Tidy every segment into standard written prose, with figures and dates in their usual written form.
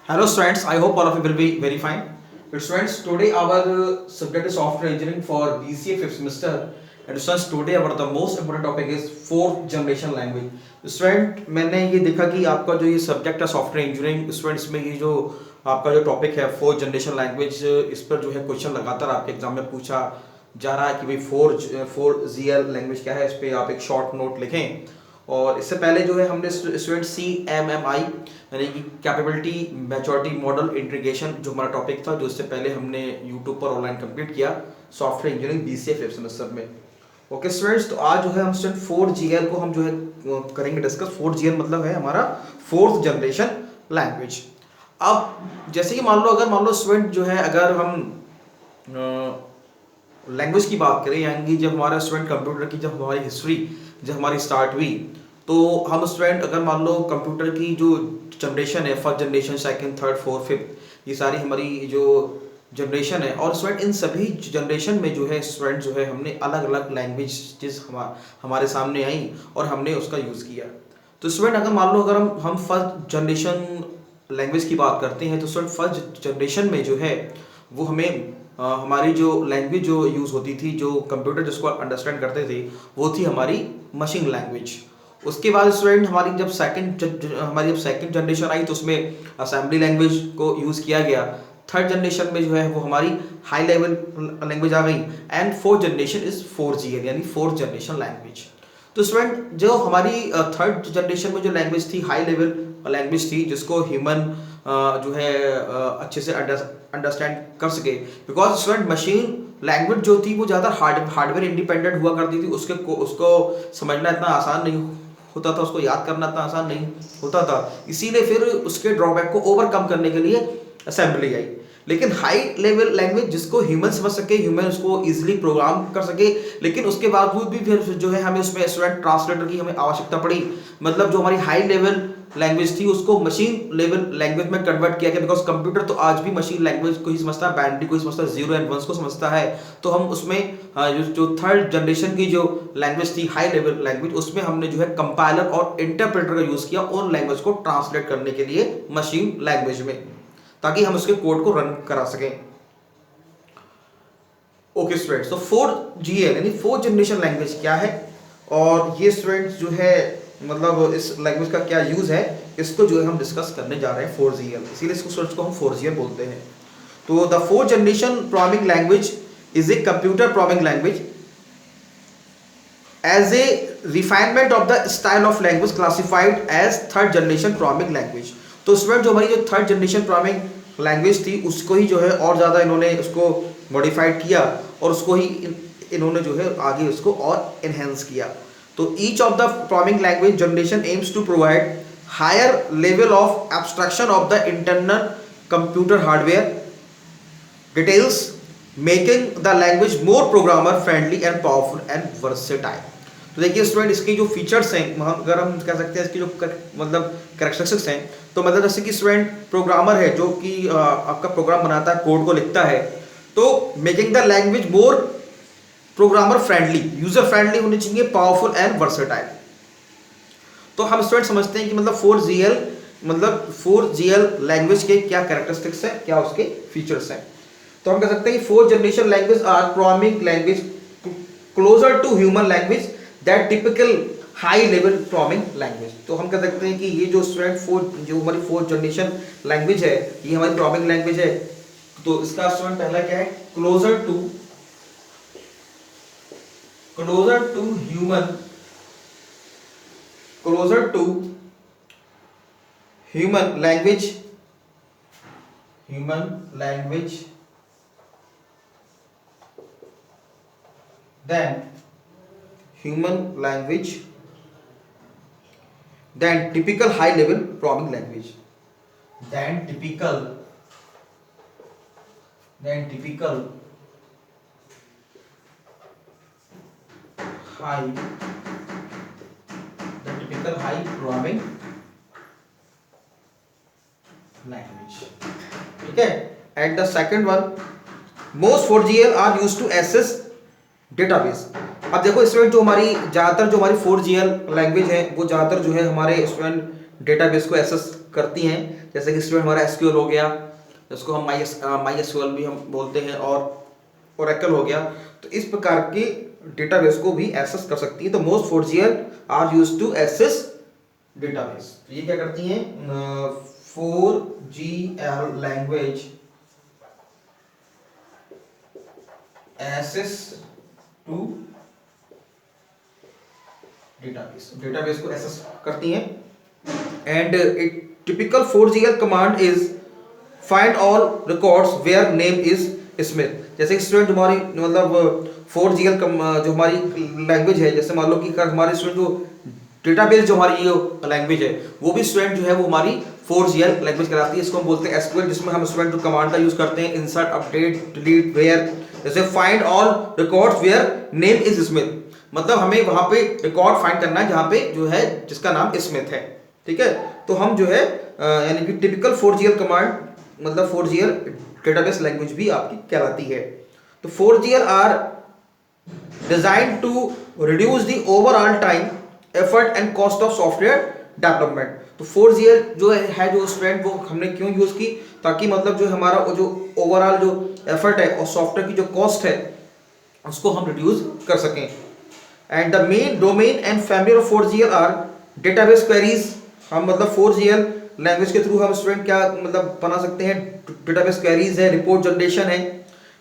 Hello students, I hope all of you will be very fine. But students, today our subject is software engineering for BCA 5th semester. And students, today our the most important topic is fourth generation language. Student, मैंने ये देखा कि आपका जो ये subject है software engineering, students में ये जो आपका जो टॉपिक है फोर्थ जनरेशन लैंग्वेज, इस पर जो है क्वेश्चन लगातार आपके एग्जाम में पूछा जा रहा है कि भाई फोर जीएल लैंग्वेज क्या है। इस पर आप एक शॉर्ट नोट लिखें। और इससे पहले जो है हमने स्टूडेंट CMMI यानी कि कैपेबिलिटी मैच्योरिटी मॉडल इंटीग्रेशन जो हमारा टॉपिक था, जो इससे पहले हमने यूट्यूब पर ऑनलाइन कंप्लीट किया software engineering BCA 5th semester में। ओके स्टूडेंट्स, तो आज जो है हम स्टूडेंट 4GL को हम जो है करेंगे डिस्कस। 4GL मतलब है हमारा फोर्थ जनरेशन लैंग्वेज। अब जैसे कि मान लो स्टूडेंट जो है, अगर हम लैंग्वेज की बात करें, यानी जब हमारा स्टूडेंट कंप्यूटर की जब हमारी हिस्ट्री जब हमारी स्टार्ट हुई, तो हम स्टूडेंट अगर मान लो कंप्यूटर की जो जनरेशन है, first generation, second, third, fourth, fifth, ये सारी हमारी जो जनरेशन है, और स्टूडेंट इन सभी जनरेशन में जो है स्टूडेंट जो है हमने अलग अलग लैंग्वेज हमारे सामने आई और हमने उसका यूज़ किया। तो स्टूडेंट अगर मान लो अगर हम फर्स्ट जनरेशन लैंग्वेज की बात करते हैं, तो स्टूडेंट फर्स्ट जनरेशन में जो है वो हमें हमारी जो लैंग्वेज जो यूज़ होती थी, जो कंप्यूटर जिसको अंडरस्टैंड करते थे, वो थी हमारी मशीन लैंग्वेज। उसके बाद स्टूडेंट हमारी जब सेकंड जनरेशन आई, तो उसमें असेंबली लैंग्वेज को यूज़ किया गया। थर्ड जनरेशन में जो है वो हमारी हाई लेवल लैंग्वेज आ गई। And fourth generation is 4GL यानी फोर्थ जनरेशन लैंग्वेज। तो स्टूडेंट जो हमारी थर्ड जनरेशन में जो लैंग्वेज थी, हाई लेवल लैंग्वेज थी, जिसको ह्यूमन जो है अच्छे से अंडरस्टैंड कर सके, बिकॉज स्टूडेंट मशीन लैंग्वेज जो थी वो ज़्यादा हार्डवेयर इंडिपेंडेंट हुआ करती थी। उसको समझना इतना आसान नहीं होता था, उसको याद करना इतना आसान नहीं होता था। इसीलिए फिर उसके ड्रॉबैक को ओवरकम करने के लिए असेंबली आई। लेकिन हाई लेवल लैंग्वेज जिसको ह्यूमन समझ सके, ह्यूमन उसको इजीली प्रोग्राम कर सके, लेकिन उसके बावजूद भी फिर जो है हमें उसमें स्टूडेंट ट्रांसलेटर की हमें आवश्यकता पड़ी। मतलब जो हमारी हाई लेवल लैंग्वेज थी उसको मशीन लेवल लैंग्वेज में कन्वर्ट किया गया, बिकॉज कंप्यूटर तो आज भी मशीन लैंग्वेज को ही समझता है, बाइनरी को ही समझता है, 0 एंड 1 को समझता है। तो हम उसमें जो थर्ड जनरेशन की जो लैंग्वेज थी, हाई लेवल लैंग्वेज, उसमें हमने जो है कंपाइलर और इंटरप्रेटर का यूज किया उन लैंग्वेज को ट्रांसलेट करने के लिए मशीन लैंग्वेज में, ताकि हम उसके कोड को रन करा सकें। ओके स्टूडेंट्स, तो 4GL यानी फोर्थ जनरेशन लैंग्वेज क्या है, और ये स्टूडेंट्स जो है मतलब इस लैंग्वेज का क्या यूज है, इसको जो है हम डिस्कस करने जा रहे हैं 4GL। इसीलिए इसको स्टूडेंट्स को हम 4GL बोलते हैं। तो the fourth generation programming language is a computer programming language as a refinement of the style of language classified as third generation programming language. तो स्टूडेंट जो हमारी जो थर्ड जनरेशन प्रोग्रामिंग लैंग्वेज थी, उसको ही जो है और ज़्यादा इन्होंने उसको मॉडिफाइड किया, और उसको ही इन्होंने जो है आगे उसको और एनहेंस किया। तो each of the programming language generation aims to provide higher level of abstraction of the internal computer hardware details, making the language more programmer friendly and powerful and versatile. तो देखिए स्टूडेंट, इसकी जो features हैं, अगर हम कह सकते हैं इसकी जो मतलब कैरेक्टरिस्टिक्स हैं, तो मतलब जैसे कि स्टूडेंट प्रोग्रामर है जो कि आपका प्रोग्राम बनाता है, कोड को लिखता है, तो making the language more programmer friendly, user friendly होनी चाहिए, पावरफुल एंड वर्सेटाइल। तो हम स्टूडेंट समझते हैं कि मतलब 4GL लैंग्वेज के क्या कैरेक्टरिस्टिक्स हैं, क्या उसके फीचर्स हैं। तो हम कह सकते हैं कि fourth generation language are programming language closer to human language that typical high level programming language. तो हम कह सकते हैं कि ये जो स्टूडेंट जो हमारी फोर्थ जनरेशन लैंग्वेज है, ये हमारी प्रोग्रामिंग लैंग्वेज है। तो इसका स्टूडेंट पहला क्या है, closer to human language than typical high level programming language, than typical high programming language। ठीक है। At the second one, most 4GL are used to access database. अब देखो स्टूडेंट, जो हमारी 4GL लैंग्वेज है, वो ज़्यादातर जो है हमारे स्टूडेंट डेटाबेस को एक्सेस करती हैं, जैसे कि स्टूडेंट हमारा एसक्यूएल हो गया, जिसको हम माई एसक्यूएल भी हम बोलते हैं, और ओरेकल हो गया। तो इस प्रकार के डेटाबेस को भी एक्सेस कर सकती है। तो most 4GL are used to access database. तो ये क्या करती हैं, 4GL language access to database को एक्सेस करती हैं। And it typical 4GL command is find all records where name is Smith. जैसे स्टूडेंट हमारी मतलब 4GL जो हमारी लैंग्वेज है, जैसे मान लो कि हमारे स्टूडेंट जो डेटाबेस जो हमारी ये लैंग्वेज है, वो भी स्टूडेंट जो है वो हमारी 4GL लैंग्वेज कहलाती है। इसको हम बोलते हैं एसक्यूएल, जिसमें हम स्टूडेंट जो कमांड का यूज करते हैं, इंसर्ट, अपडेट, डिलीट, वेयर। जैसे find all records where name is Smith, मतलब हमें वहां पे रिकॉर्ड फाइंड करना है जहां पे जो है जिसका नाम स्मिथ है। ठीक है, तो हम जो है यानी कि टिपिकल 4GL कमांड मतलब 4GL डेटाबेस लैंग्वेज भी आपकी कहलाती है। तो 4GL are designed to reduce the overall time, effort and cost of software development. तो 4GL जो है जो स्टूडेंट वो हमने क्यों यूज की, ताकि मतलब जो हमारा जो ओवरऑल जो एफर्ट है और सॉफ्टवेयर की जो कॉस्ट है उसको हम रिड्यूस कर सकें। And the main domain and family of 4GL are database queries. हम मतलब 4GL लैंग्वेज के थ्रू हम स्टूडेंट क्या मतलब बना सकते हैं, डेटाबेस क्वेरीज है, रिपोर्ट जनरेशन है,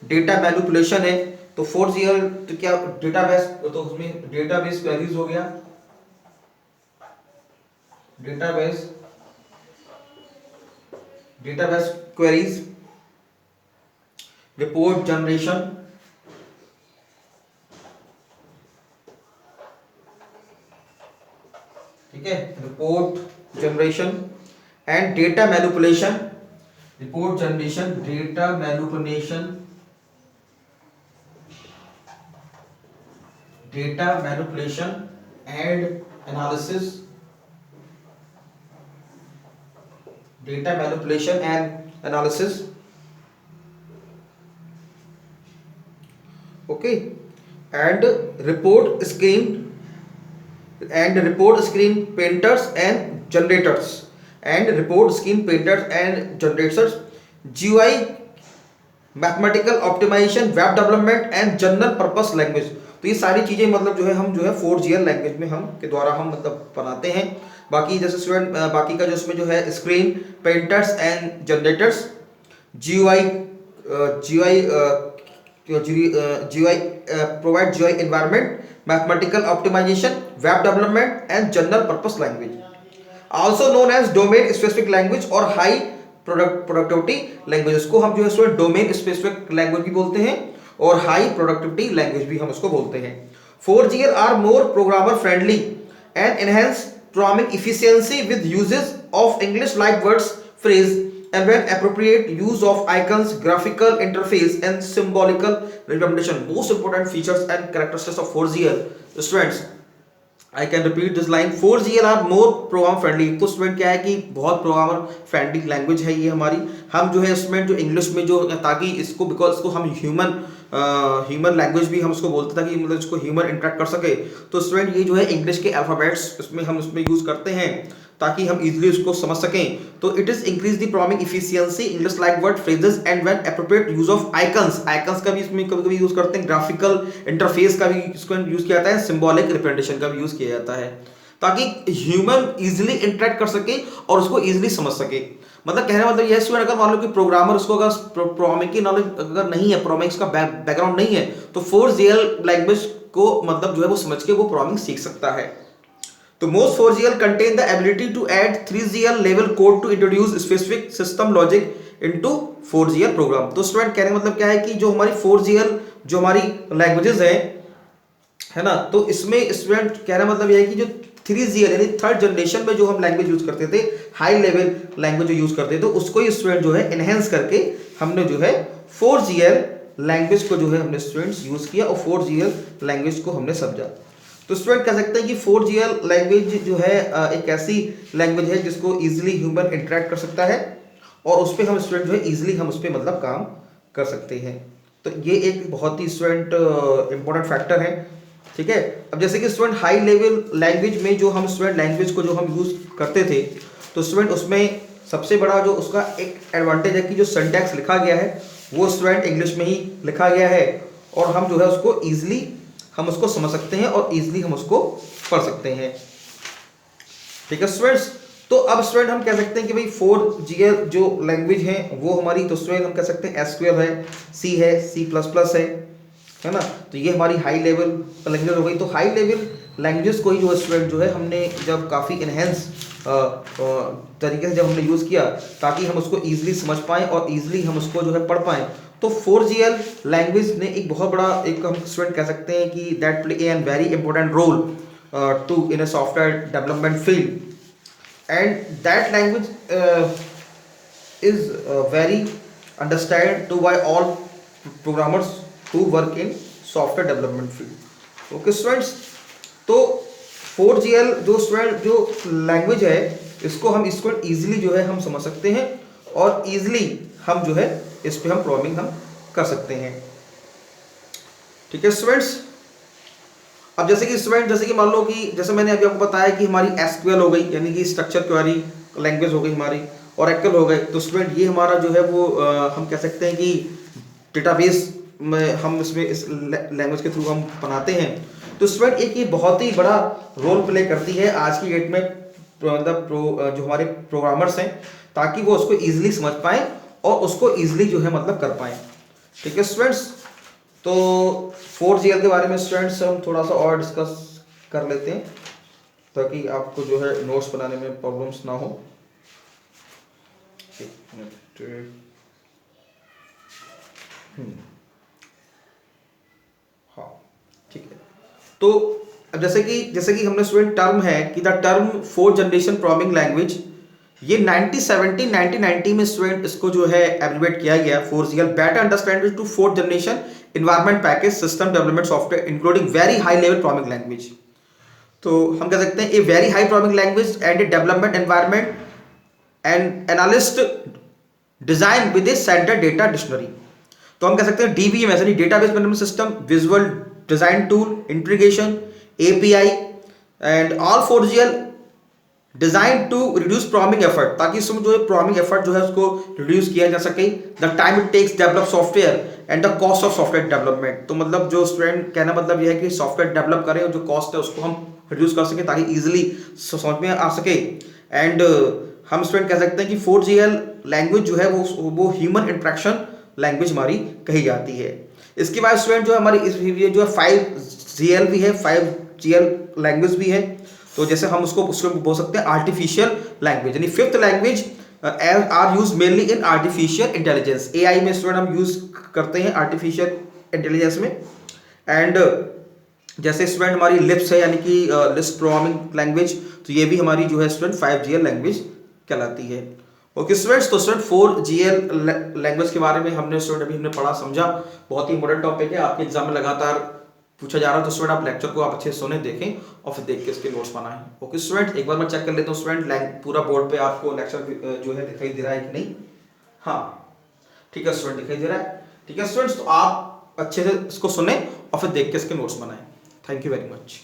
डेटा मैनिपुलेशन है। तो 4GL तो क्या डेटाबेस, तो उसमें डेटाबेस क्वेरीज हो गया, डेटाबेस क्वेरीज, रिपोर्ट जनरेशन, ठीक है, report generation and data manipulation, report generation, data manipulation, data manipulation and analysis, data manipulation and analysis. Okay, and report screen and report screen painters and generators, and report screen painters and generators, GUI, mathematical optimization, web development and general purpose language। तो ये सारी चीजें मतलब जो है हम जो है 4GL लैंग्वेज में हम के द्वारा हम मतलब बनाते हैं। बाकी जैसे स्टूडेंट बाकी का जो इसमें जो है screen painters and generators, GUI provide GUI environment, mathematical optimization, web development and general purpose language, also known as domain specific language और high productivity languages को हम जो है स्टूडेंट डोमेन स्पेसिफिक लैंग्वेज भी बोलते हैं और हाई प्रोडक्टिविटी लैंग्वेज भी हम उसको बोलते हैं। 4GL are more programmer friendly and enhance programming efficiency with uses of English like words, phrase and when appropriate use of icons, graphical interface and symbolical representation. Most important features and characteristics of 4GL students, I can repeat this line, 4GL are more program friendly। तो student क्या है कि बहुत programmer friendly language है ये हमारी। हम जो है स्टूडेंट जो इंग्लिश में जो ताकि इसको बिकॉज इसको हम ह्यूमन लैंग्वेज भी हम उसको बोलते हैं ताकि मतलब इसको ह्यूमन इंटरेक्ट कर सके। तो स्टूडेंट ये जो है इंग्लिश के अल्फाबेट्स इसमें हम उसमें यूज करते हैं ताकि हम इजीली उसको समझ सकें। तो it is increase the programming efficiency, English like word, phrases and when appropriate use of icons, icons का भी इसमें कभी कभी यूज करते हैं, ग्राफिकल इंटरफेस का भी इसको यूज किया जाता है, सिंबॉलिक रिप्रेजेंटेशन का भी यूज किया जाता है ताकि ह्यूमन इजीली इंटरेक्ट कर सके और उसको इजीली समझ सके। मतलब कहने मतलब यह स्टूडेंट अगर मान लो कि प्रोग्रामर उसको अगर प्रोग्रामिंग की नॉलेज अगर नहीं है, प्रोग्रामिंग का बैकग्राउंड नहीं है, तो 4GL लैंग्वेज को मतलब जो है वो समझ के वो प्रोग्रामिंग सीख सकता है। तो most 4GL contain the ability to add 3GL level code to introduce specific system logic into 4GL program। तो स्टूडेंट कहने का मतलब क्या है कि जो हमारी 4GL जो हमारी लैंग्वेजेस है ना, तो इसमें स्टूडेंट कहने का मतलब यह है कि जो 3GL यानी थर्ड जनरेशन में जो हम लैंग्वेज यूज करते थे, हाई लेवल लैंग्वेज जो यूज करते थे, तो उसको ही स्टूडेंट जो है एनहेंस करके हमने जो है 4GL लैंग्वेज को जो है हमने स्टूडेंट्स यूज किया और 4GL लैंग्वेज को हमने समझा। तो स्टूडेंट कह सकते हैं कि 4GL लैंग्वेज जो है एक ऐसी लैंग्वेज है जिसको इजीली ह्यूमन इंटरेक्ट कर सकता है और उस पर हम स्टूडेंट जो है इजीली हम उस पर मतलब काम कर सकते हैं। तो ये एक बहुत ही स्टूडेंट इंपॉर्टेंट फैक्टर है ठीक है। अब जैसे कि स्टूडेंट हाई लेवल लैंग्वेज में जो हम स्टूडेंट लैंग्वेज को जो हम यूज़ करते थे, तो स्टूडेंट उसमें सबसे बड़ा जो उसका एक एडवांटेज है कि जो सिंटैक्स लिखा गया है वो स्टूडेंट इंग्लिश में ही लिखा गया है, और हम जो है उसको ईजिली हम उसको समझ सकते हैं और ईजिली हम उसको पढ़ सकते हैं। ठीक है स्टूडेंट्स, तो अब स्टूडेंट हम कह सकते हैं कि भाई 4GL जो लैंग्वेज है वो हमारी, तो स्टूडेंट हम कह सकते हैं SQL है, C है, C++ है ना। तो ये हमारी हाई लेवल लैंग्वेज हो गई। तो हाई लेवल लैंग्वेजेस को ही जो स्टूडेंट जो है हमने जब काफ़ी इनहेंस तरीके से जब हमने यूज़ किया ताकि हम उसको ईजिली समझ पाएँ और ईजिली हम उसको जो है पढ़ पाएँ, तो 4GL लैंग्वेज ने एक बहुत बड़ा एक हम स्टूडेंट कह सकते हैं कि that play an very important role to in a software development field, and that language is very understand to by all programmers who work in software development field. Okay students, तो 4GL जो student जो language है इसको हम easily जो है हम समझ सकते हैं और इजीली हम जो है इस पे हम प्रोग्रामिंग हम कर सकते हैं। ठीक है स्टूडेंट्स, अब जैसे कि स्टूडेंट जैसे कि मान लो कि जैसे मैंने अभी आपको बताया कि हमारी SQL हो गई यानी कि स्ट्रक्चर क्वेरी लैंग्वेज हो गई हमारी, Oracle हो गए, तो स्टूडेंट ये हमारा जो है वो हम कह सकते हैं कि डेटाबेस में हम इसमें इस लैंग्वेज के थ्रू हम बनाते हैं। तो स्टूडेंट एक ये बहुत ही बड़ा रोल प्ले करती है आज की डेट में मतलब जो हमारे प्रोग्रामर्स हैं, ताकि वो उसको ईजिली समझ पाएँ और उसको ईजिली जो है मतलब कर पाएँ। ठीक है स्टूडेंट्स, तो 4GL के बारे में स्टूडेंट्स हम थोड़ा सा और डिस्कस कर लेते हैं ताकि आपको जो है नोट्स बनाने में प्रॉब्लम्स ना हो। हाँ ठीक है, तो अब जैसे कि हमने स्टूडेंट टर्म है कि the term 4th generation programming language, ये 1990 में स्टूडेंट इसको जो है एब्रिवेट किया गया 4GL better understanding to 4th generation environment package system development software including very high level programming language. तो हम कह सकते हैं a very high programming language and a development environment and analyst design with a centre data dictionary. तो हम कह सकते हैं DBMS यानी database management system, visual design tool, integration, API and all 4GL design to reduce programming effort, ताकि इसमें जो है प्रोग्रामिंग एफर्ट जो है उसको रिड्यूस किया जा सके, the time it takes develop software and the cost of software development. तो मतलब जो स्टूडेंट कहना मतलब यह है कि सॉफ्टवेयर डेवलप करें और जो कॉस्ट है उसको हम रिड्यूस कर सके ताकि इजीली समझ में आ सके। एंड हम स्टूडेंट कह सकते हैं कि 4GL लैंग्वेज जो है वो ह्यूमन इंटरेक्शन लैंग्वेज हमारी कही जाती है। इसके बाद स्टूडेंट जो है हमारी ये जो है 5GL भी है, 5GL लैंग्वेज भी है। तो जैसे हम उसको बोल सकते हैं आर्टिफिशियल लैंग्वेज, यानी 5th language are use mainly in artificial intelligence. AI में स्टूडेंट हम यूज करते हैं आर्टिफिशियल इंटेलिजेंस में। एंड जैसे स्टूडेंट हमारी लिप्स है यानी कि लिस्ट प्रोग्रामिंग लैंग्वेज, तो ये भी हमारी जो है स्टूडेंट 5GL लैंग्वेज कहलाती है। ओके स्टूडेंट्स, तो स्टूडेंट 4GL लैंग्वेज के बारे में हमने स्टूडेंट अभी हमने पढ़ा समझा, बहुत ही इंपॉर्टेंट टॉपिक है, आपके एग्जाम में लगातार पूछा जा रहा है। तो स्टूडेंट आप लेक्चर को आप अच्छे से सुने, देखें और फिर देख के इसके नोट्स बनाएं। ओके स्टूडेंट, एक बार मैं चेक कर लेता हूँ स्टूडेंट पूरा बोर्ड पे आपको लेक्चर जो है दिखाई दे रहा है कि नहीं। हाँ ठीक है स्टूडेंट, दिखाई दे रहा है। ठीक है स्टूडेंट्स, तो आप अच्छे से इसको सुने और फिर देख के इसके नोट्स बनाएं। Thank you very much.